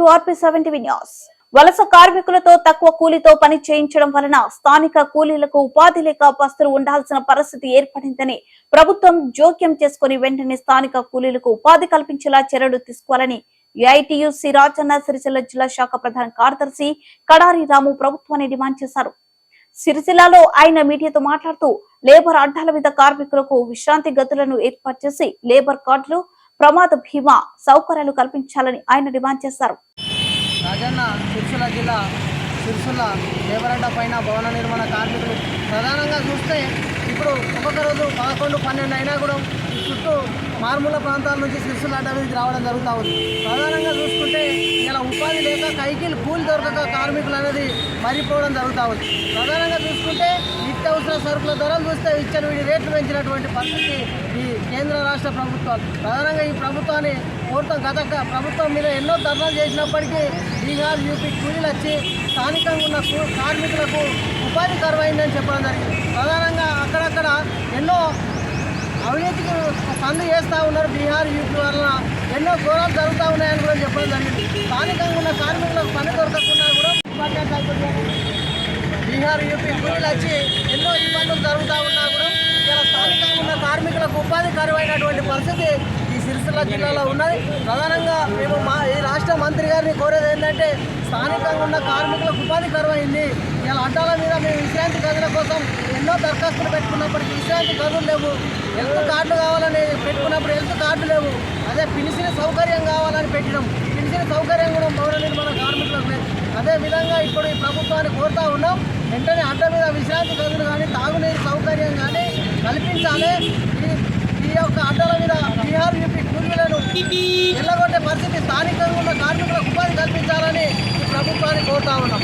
To RP7 TV news. వలస కార్మికులతో తక్కువ కూలీతో పని చేయించడం వలన స్థానిక కూలీలకు ఉపాధి లేక పస్తులు ఉండాల్సిన పరిస్థితి ఏర్పడిందని ప్రభుత్వం జోక్యం చేసుకుని వెంటనే స్థానిక కూలీలకు ఉపాధి కల్పించేలా చర్యలు తీసుకోవాలని ఏఐటియుసి రాజన్న సిరిసిల్ల జిల్లా శాఖ ప్రధాన కార్యదర్శి కడారి రాము ప్రభుత్వాన్ని డిమాండ్ చేశారు. సిరిసిల్లలో ఆయన మీడియాతో మాట్లాడుతూ లేబర్ అడ్డాల మీద కార్మికులకు విశ్రాంతి గదులను ఏర్పాటు చేసి లేబర్ కార్డులు, ప్రమాద బీమా సౌకర్యాలు కల్పించాలని ఆయన డిమాండ్ చేశారు. రాజన్న సిరిసిల్ల జిల్లా సిరిసిల్ల లేబర్ అడ్డా పైన భవన నిర్మాణ కార్మికులు ప్రధానంగా చూస్తే ఇప్పుడు ఒక్కొక్క రోజు 11, 12 అయినా కూడా చుట్టూ మారుమూల ప్రాంతాల నుంచి సిరిసిల్ల అడ్డా మీదకి రావడం జరుగుతూ ఉంది. ప్రధానంగా చూసుకుంటే ఇలా ఉపాధి లేక కైకిలు కూలి దొరకక కార్మికులు అనేది మరిపోవడం జరుగుతూ ఉంది. ప్రధానంగా చూసుకుంటే నిత్యావసర సరుకుల ధరలు చూస్తే విచ్చలవిడి రేట్లు పెంచినటువంటి పరిస్థితి ఈ కేంద్ర రాష్ట్ర ప్రభుత్వాలు. ప్రధానంగా ఈ ప్రభుత్వాన్ని కోరుతాం. గత ప్రభుత్వం మీద ఎన్నో ధర్నాలు చేసినప్పటికీ బీహార్, యూపీ కూలీలు వచ్చి స్థానికంగా ఉన్న కార్మికులకు ఉపాధి కరువైందని చెప్పడం జరిగింది. ప్రధానంగా అక్కడక్కడ ఎన్నో అవినీతికి పనులు చేస్తూ ఉన్నారు. బీహార్, యూపీ వలన ఎన్నో ఘోరాలు జరుగుతూ ఉన్నాయని కూడా చెప్పడం జరిగింది. స్థానికంగా ఉన్న కార్మికులకు పని దొరకకుండా కూడా బీహార్, యూపీ కూలీలు వచ్చి ఎన్నో ఇబ్బందులు జరుగుతూ ఉన్నా కూడా ఇలా స్థానికంగా ఉన్న కార్మికులకు ఉపాధి కరువైనటువంటి పరిస్థితి ఈ సిరిసిల్ల జిల్లాలో ఉన్నది. ప్రధానంగా మేము ఈ రాష్ట్ర మంత్రి గారిని కోరేది ఏంటంటే స్థానికంగా ఉన్న కార్మికులకు ఉపాధి కరువైంది. ఇలా అడ్డాల మీద మేము విశ్రాంతి గదుల కోసం ఎన్నో దరఖాస్తులు పెట్టుకున్నప్పటికీ విశ్రాంతి గదులు లేవు. హెల్త్ కార్డులు కావాలని పెట్టుకున్నప్పుడు హెల్త్ కార్డు లేవు. అదే పింఛన్ సౌకర్యం కావాలని పెట్టినాం. పింఛన్ సౌకర్యం కూడా భవన నిర్మాణ కార్మికులకు లేదు. అదేవిధంగా ఇప్పుడు ఈ ప్రభుత్వాన్ని కోరుతూ ఉన్నాం, వెంటనే అడ్డ మీద విశ్రాంతి గదులు కానీ తాగునీరు సౌకర్యం కానీ కల్పించాలి. ఈ యొక్క అడ్డాల మీద బీహార్, యూపీ కూలీలను ఎల్లగొట్టే పరిస్థితి స్థానికంగా ఉన్న కార్మికులకు ఉపాధి కల్పించాలని ఈ ప్రభుత్వాన్ని కోరుతా ఉన్నాం.